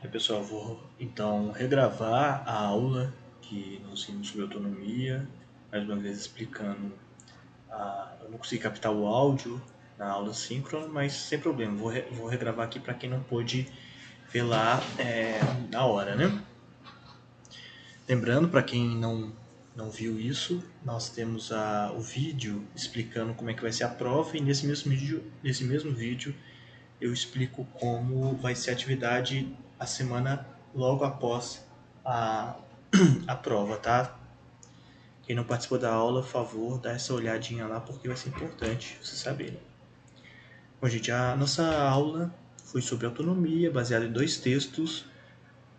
Pessoal, vou então regravar a aula que nós vimos sobre autonomia, mais uma vez explicando. Eu não consegui captar o áudio na aula síncrona, mas sem problema, vou regravar aqui para quem não pôde ver lá na hora, né? Lembrando, para quem não viu isso, nós temos o vídeo explicando como é que vai ser a prova, e nesse mesmo vídeo eu explico como vai ser a atividade a semana logo após a, a prova, tá? Quem não participou da aula, por favor, dá essa olhadinha lá, porque vai ser importante você saber. Bom, gente, a nossa aula foi sobre autonomia, baseada em 2 textos,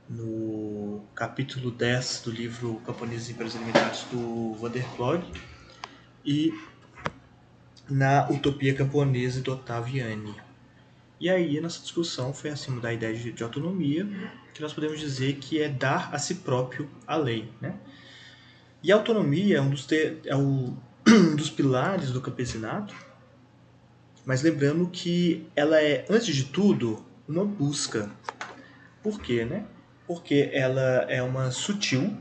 no capítulo 10 do livro Camponeses e Empresas Alimentares, do Van der Ploeg, e na Utopia Camponesa, do Ottaviani. E aí a nossa discussão foi acima da ideia de autonomia, que nós podemos dizer que é dar a si próprio a lei, né? E a autonomia é um dos pilares do campesinato, mas lembrando que ela é, antes de tudo, uma busca. Por quê, né? Porque ela é uma sutil,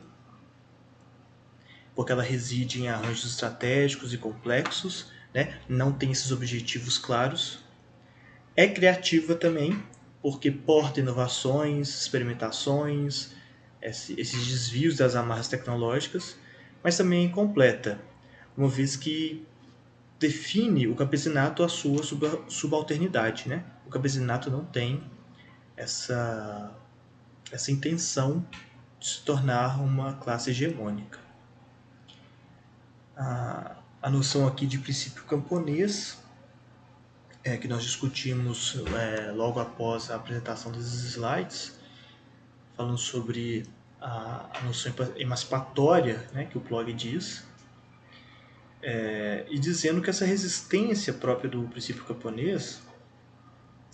porque ela reside em arranjos estratégicos e complexos, né? Não tem esses objetivos claros. É criativa também, porque porta inovações, experimentações, esses desvios das amarras tecnológicas, mas também é completa, uma vez que define o campesinato a sua subalternidade, né? O campesinato não tem essa intenção de se tornar uma classe hegemônica. A noção aqui de princípio camponês, que nós discutimos logo após a apresentação desses slides, falando sobre a noção emancipatória, né, que o Plog diz, e dizendo que essa resistência própria do princípio camponês,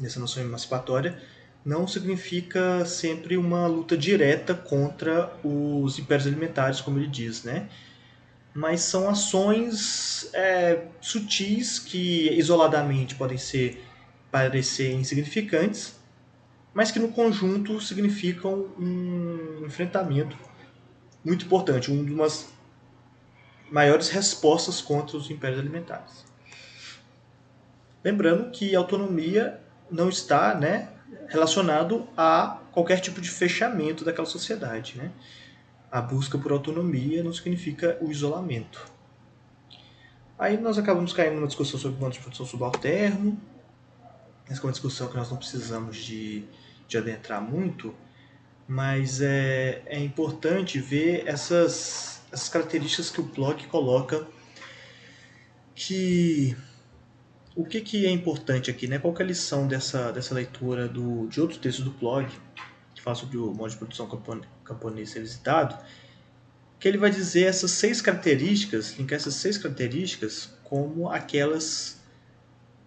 nessa noção emancipatória, não significa sempre uma luta direta contra os impérios alimentares, como ele diz, né? Mas são ações sutis que isoladamente podem parecer insignificantes, mas que no conjunto significam um enfrentamento muito importante, uma das maiores respostas contra os impérios alimentares. Lembrando que a autonomia não está, né, relacionado a qualquer tipo de fechamento daquela sociedade, né? A busca por autonomia não significa o isolamento. Aí nós acabamos caindo numa discussão sobre modos de produção subalterno. Essa é uma discussão que nós não precisamos de adentrar muito, mas é importante ver essas características que o Bloch coloca, que o que é importante aqui, né? Qual que é a lição dessa leitura de outros textos do blog, que fala sobre o modo de produção camponês revisitado, que ele vai dizer essas 6 características, linkar essas 6 características como aquelas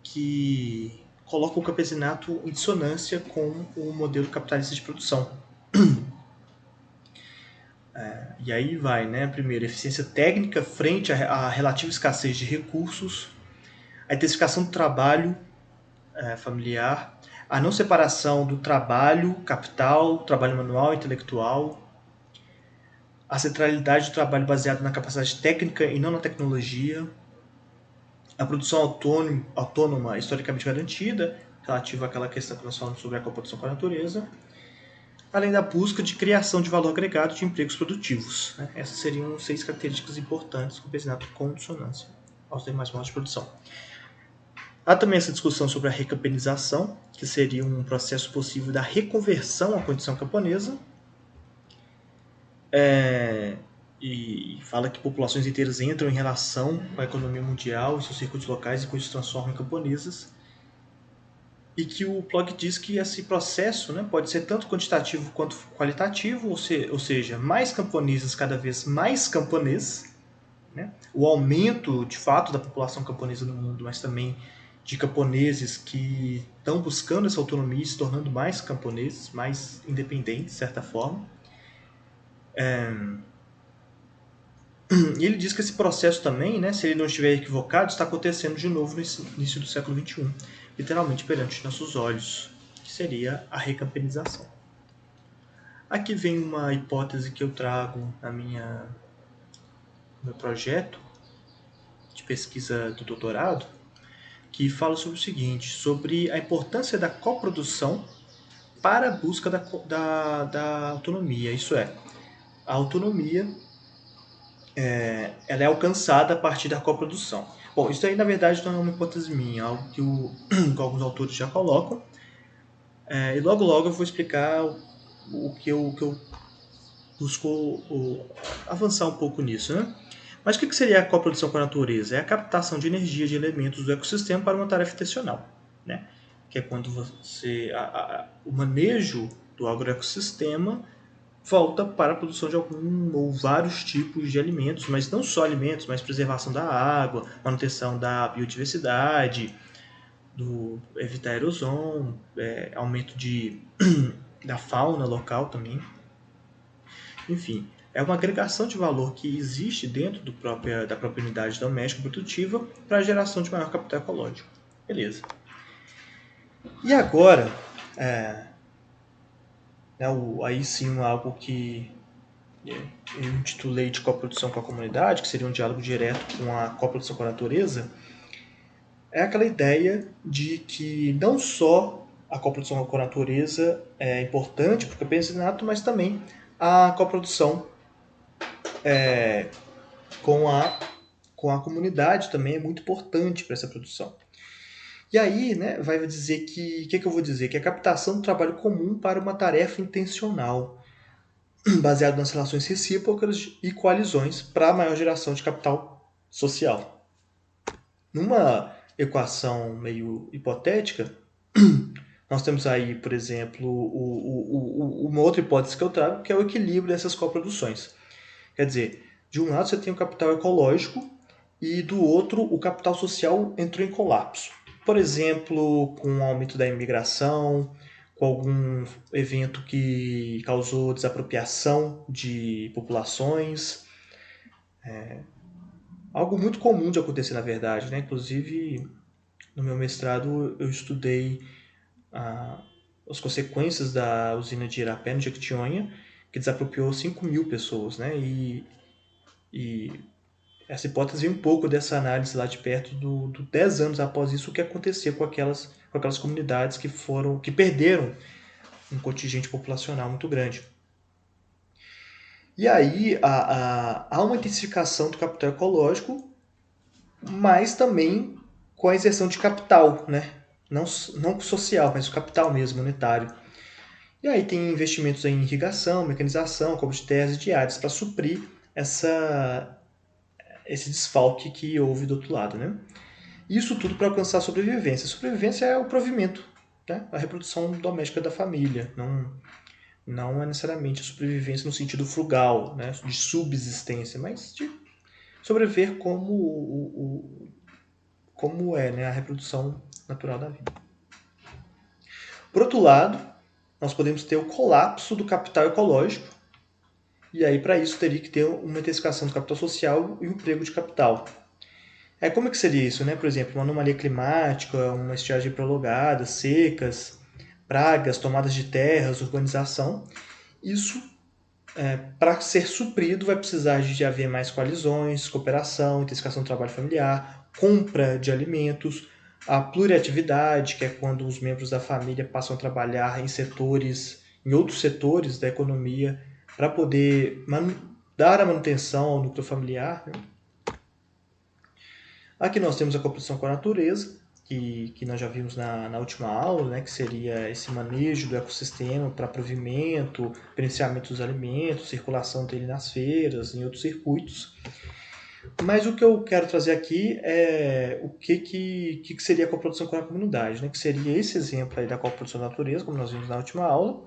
que colocam o campesinato em dissonância com o modelo capitalista de produção. E aí vai, né? Primeiro, eficiência técnica frente à relativa escassez de recursos, a intensificação do trabalho familiar, a não separação do trabalho capital, trabalho manual e intelectual, a centralidade do trabalho baseado na capacidade técnica e não na tecnologia, a produção autônoma historicamente garantida, relativa àquela questão que nós falamos sobre a coprodução com a natureza, além da busca de criação de valor agregado de empregos produtivos. Né? Essas seriam 6 características importantes do campesinato com dissonância aos demais modos de produção. Há também essa discussão sobre a recampanização, que seria um processo possível da reconversão à condição camponesa, e fala que populações inteiras entram em relação com a economia mundial e seus circuitos locais e coisas se transformam em camponesas, e que o Plog diz que esse processo, né, pode ser tanto quantitativo quanto qualitativo, ou seja, mais camponesas cada vez mais camponeses, né? O aumento de fato da população camponesa no mundo, mas também de camponeses que estão buscando essa autonomia e se tornando mais camponeses, mais independentes, de certa forma. E ele diz que esse processo também, né, se ele não estiver equivocado, está acontecendo de novo no início do século XXI, literalmente perante nossos olhos, que seria a recampanização. Aqui vem uma hipótese que eu trago no meu projeto de pesquisa do doutorado, que fala sobre o seguinte, sobre a importância da coprodução para a busca da autonomia. Isso é, a autonomia ela é alcançada a partir da coprodução. Bom, isso aí na verdade não é uma hipótese minha, é algo que que alguns autores já colocam. E logo logo eu vou explicar o que eu busco avançar um pouco nisso, né? Mas o que seria a coprodução com a natureza? É a captação de energia de elementos do ecossistema para uma tarefa intencional, né? Que é quando o manejo do agroecossistema volta para a produção de algum ou vários tipos de alimentos, mas não só alimentos, mas preservação da água, manutenção da biodiversidade, do evitar erosão, aumento da fauna local também. Enfim, é uma agregação de valor que existe dentro da própria unidade doméstica produtiva para a geração de maior capital ecológico. Beleza. E agora, aí sim algo que eu intitulei de coprodução com a comunidade, que seria um diálogo direto com a coprodução com a natureza, é aquela ideia de que não só a coprodução com a natureza é importante para o campesinato, mas também a coprodução com a comunidade também é muito importante para essa produção. E aí, né, vai dizer que eu vou dizer? Que a captação do trabalho comum para uma tarefa intencional, baseado nas relações recíprocas e coalizões para a maior geração de capital social. Numa equação meio hipotética, nós temos aí, por exemplo, uma outra hipótese que eu trago, que é o equilíbrio dessas coproduções. Quer dizer, de um lado você tem o capital ecológico e do outro o capital social entrou em colapso. Por exemplo, com o aumento da imigração, com algum evento que causou desapropriação de populações. Algo muito comum de acontecer, na verdade, né? Inclusive, no meu mestrado, eu estudei as consequências da usina de Irapé, no Jequitinhonha, que desapropriou 5.000 pessoas, né? E essa hipótese vem um pouco dessa análise lá de perto do 10 anos após isso, o que aconteceu com aquelas comunidades que perderam um contingente populacional muito grande. E aí há uma intensificação do capital ecológico, mas também com a inserção de capital, né? Não social, mas o capital mesmo, monetário. E aí tem investimentos em irrigação, mecanização, compra de terras e de áreas para suprir esse desfalque que houve do outro lado, né? Isso tudo para alcançar a sobrevivência. A sobrevivência é o provimento, né? A reprodução doméstica da família. Não é necessariamente a sobrevivência no sentido frugal, né? De subsistência, mas de sobreviver como é, né? A reprodução natural da vida. Por outro lado, nós podemos ter o colapso do capital ecológico, e aí para isso teria que ter uma intensificação do capital social e um emprego de capital. Como é que seria isso, né? Por exemplo, uma anomalia climática, uma estiagem prolongada, secas, pragas, tomadas de terras, urbanização. Isso, para ser suprido, vai precisar de haver mais coalizões, cooperação, intensificação do trabalho familiar, compra de alimentos, a pluriatividade, que é quando os membros da família passam a trabalhar em outros setores da economia, para poder dar a manutenção ao núcleo familiar, né? Aqui nós temos a coprodução com a natureza, que nós já vimos na última aula, né, que seria esse manejo do ecossistema para provimento, beneficiamento dos alimentos, circulação dele nas feiras, em outros circuitos. Mas o que eu quero trazer aqui é o que seria a coprodução com a comunidade, né, que seria esse exemplo aí da coprodução da natureza, como nós vimos na última aula,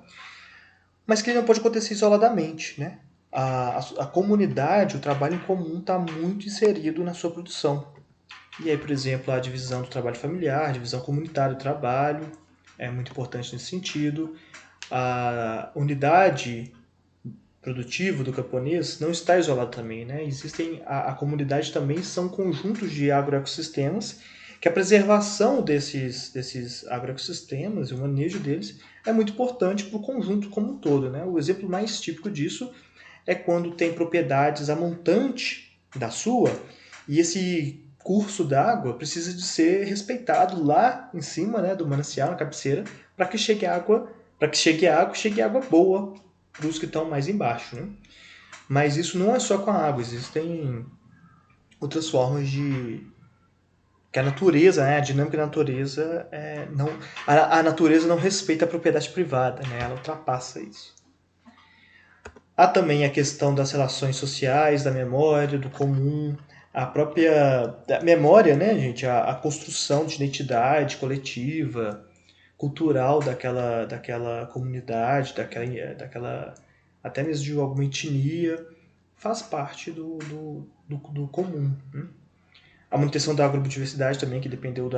mas que ele não pode acontecer isoladamente, né? A comunidade, o trabalho em comum está muito inserido na sua produção. E aí, por exemplo, a divisão do trabalho familiar, a divisão comunitária do trabalho, é muito importante nesse sentido. A unidade produtiva do camponês não está isolada também, né? A comunidade também são conjuntos de agroecossistemas que a preservação desses agroecossistemas e o manejo deles é muito importante para o conjunto como um todo, né? O exemplo mais típico disso é quando tem propriedades a montante da sua e esse curso d'água precisa de ser respeitado lá em cima, né, do manancial, na cabeceira, para que chegue água, chegue água boa para os que estão mais embaixo, né? Mas isso não é só com a água, existem outras formas de que a natureza, né, a dinâmica da natureza não a natureza não respeita a propriedade privada, né? Ela ultrapassa isso. Há também a questão das relações sociais, da memória, do comum, a própria memória, né, gente? A construção de identidade coletiva, cultural daquela comunidade, daquela até mesmo de alguma etnia, faz parte do comum. Né? A manutenção da agrobiodiversidade também, que dependeu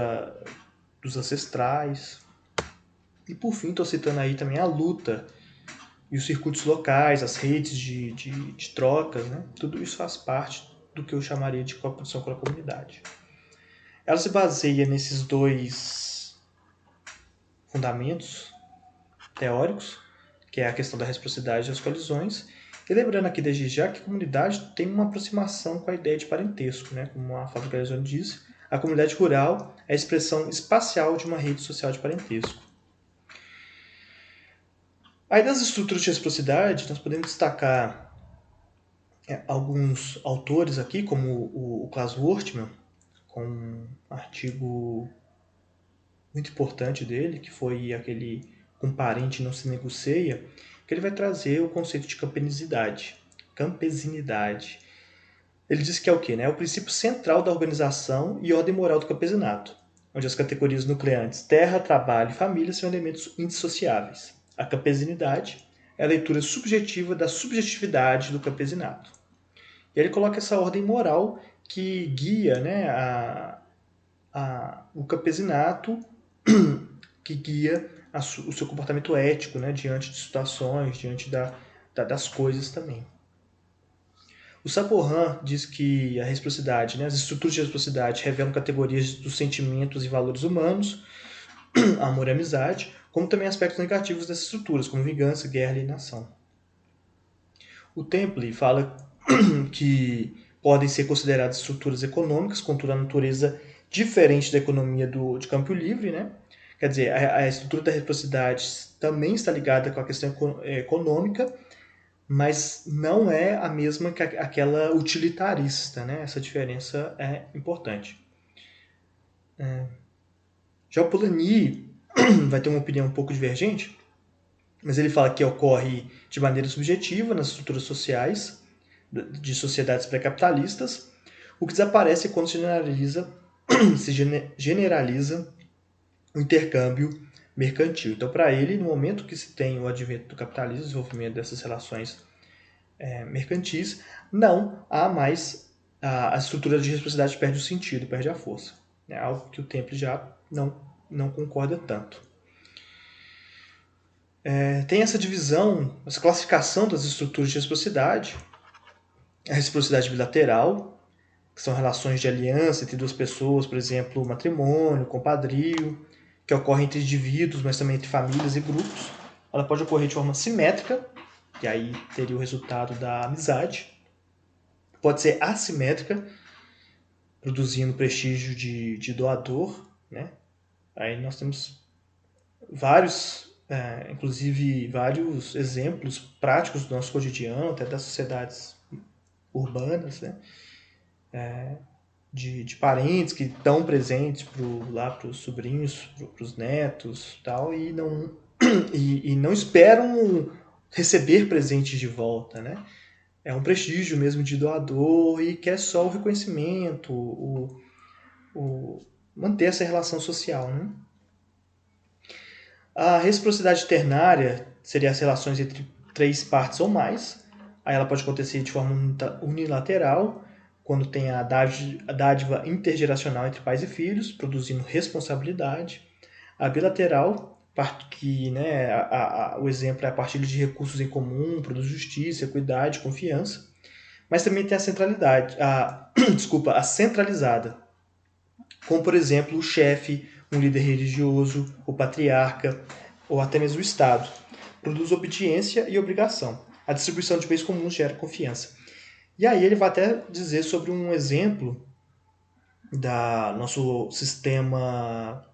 dos ancestrais. E por fim, estou citando aí também a luta e os circuitos locais, as redes de trocas, né? Tudo isso faz parte do que eu chamaria de coprodução com a comunidade. Ela se baseia nesses dois fundamentos teóricos, que é a questão da reciprocidade das colisões, e lembrando aqui desde já que a comunidade tem uma aproximação com a ideia de parentesco, né? Como a Fábio Galeazzo disse, a comunidade rural é a expressão espacial de uma rede social de parentesco. Aí das estruturas de reciprocidade, nós podemos destacar alguns autores aqui, como o Klaus Wortmann, com um artigo muito importante dele, que foi aquele "Com parente não se negocia", que ele vai trazer o conceito de campesinidade. Ele diz que é o quê? Né? É o princípio central da organização e ordem moral do campesinato, onde as categorias nucleantes terra, trabalho e família são elementos indissociáveis. A campesinidade é a leitura subjetiva da subjetividade do campesinato. E ele coloca essa ordem moral que guia, né, o campesinato, que guia o seu comportamento ético, né, diante de situações, diante das coisas também. O Saporran diz que a reciprocidade, né, as estruturas de reciprocidade revelam categorias dos sentimentos e valores humanos, amor e amizade, como também aspectos negativos dessas estruturas, como vingança, guerra e alienação. O Temple fala que podem ser consideradas estruturas econômicas, contudo a natureza diferente da economia de campo livre, né? Quer dizer, a estrutura da reciprocidade também está ligada com a questão econômica, mas não é a mesma que aquela utilitarista, né? Essa diferença é importante. Já o Polanyi vai ter uma opinião um pouco divergente, mas ele fala que ocorre de maneira subjetiva nas estruturas sociais de sociedades pré-capitalistas, o que desaparece quando se generaliza o intercâmbio mercantil. Então, para ele, no momento que se tem o advento do capitalismo, o desenvolvimento dessas relações mercantis, não há mais a estrutura de reciprocidade perde o sentido, perde a força. É algo que o Temple já não concorda tanto. Tem essa divisão, essa classificação das estruturas de reciprocidade, a reciprocidade bilateral, que são relações de aliança entre duas pessoas, por exemplo, matrimônio, compadrio, que ocorre entre indivíduos, mas também entre famílias e grupos. Ela pode ocorrer de forma simétrica, que aí teria o resultado da amizade. Pode ser assimétrica, produzindo prestígio de doador, né? Aí nós temos inclusive vários exemplos práticos do nosso cotidiano, até das sociedades urbanas, né? De parentes que estão presentes lá para os sobrinhos, para os netos, tal, e não esperam receber presentes de volta, né? É um prestígio mesmo de doador e quer só o reconhecimento, manter essa relação social, né? A reciprocidade ternária seria as relações entre três partes ou mais. Aí ela pode acontecer de forma unilateral, quando tem a dádiva intergeracional entre pais e filhos, produzindo responsabilidade. A bilateral, que, né, o exemplo é a partilha de recursos em comum, produz justiça, equidade, confiança. Mas também tem a centralidade, a centralizada, como, por exemplo, o chefe, um líder religioso, o patriarca, ou até mesmo o Estado. Produz obediência e obrigação. A distribuição de bens comuns gera confiança. E aí ele vai até dizer sobre um exemplo da nosso sistema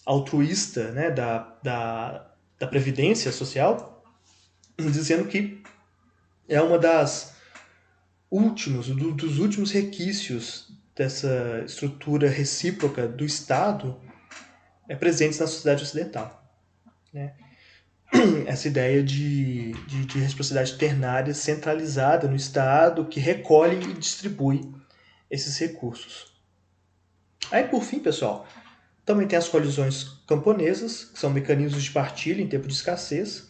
altruísta, né, da previdência social, dizendo que é uma dos últimos requisitos dessa estrutura recíproca do Estado presentes na sociedade ocidental. Né? Essa ideia de reciprocidade ternária centralizada no Estado que recolhe e distribui esses recursos. Aí, por fim, pessoal, também tem as colisões camponesas, que são mecanismos de partilha em tempo de escassez,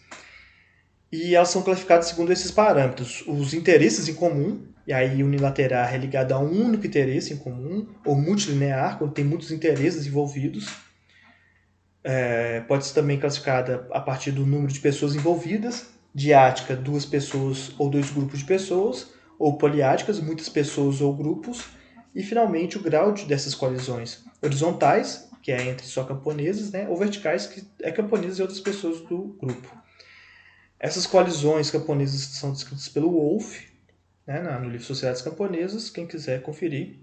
e elas são classificadas segundo esses parâmetros. Os interesses em comum, e aí unilateral é ligado a um único interesse em comum, ou multilinear, quando tem muitos interesses envolvidos. Pode ser também classificada a partir do número de pessoas envolvidas, diática, 2 pessoas ou 2 grupos de pessoas, ou poliáticas, muitas pessoas ou grupos, e finalmente o grau dessas colisões horizontais, que é entre só camponeses, né, ou verticais, que é camponeses e outras pessoas do grupo. Essas colisões camponesas são descritas pelo Wolff, né, no livro Sociedades Camponesas, quem quiser conferir.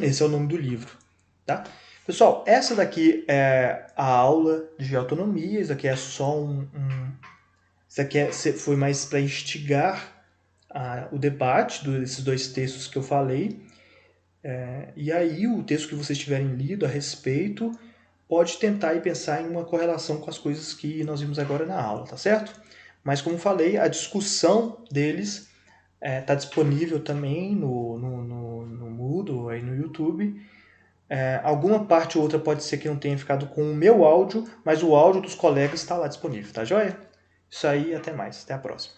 Esse é o nome do livro. Tá? Pessoal, essa daqui é a aula de autonomia, isso aqui é só isso aqui foi mais para instigar o debate desses 2 textos que eu falei. E aí o texto que vocês tiverem lido a respeito pode tentar e pensar em uma correlação com as coisas que nós vimos agora na aula, tá certo? Mas como falei, a discussão deles está disponível também no Moodle, aí no YouTube. Alguma parte ou outra pode ser que não tenha ficado com o meu áudio, mas o áudio dos colegas está lá disponível, tá joia? Isso aí, até mais. Até a próxima.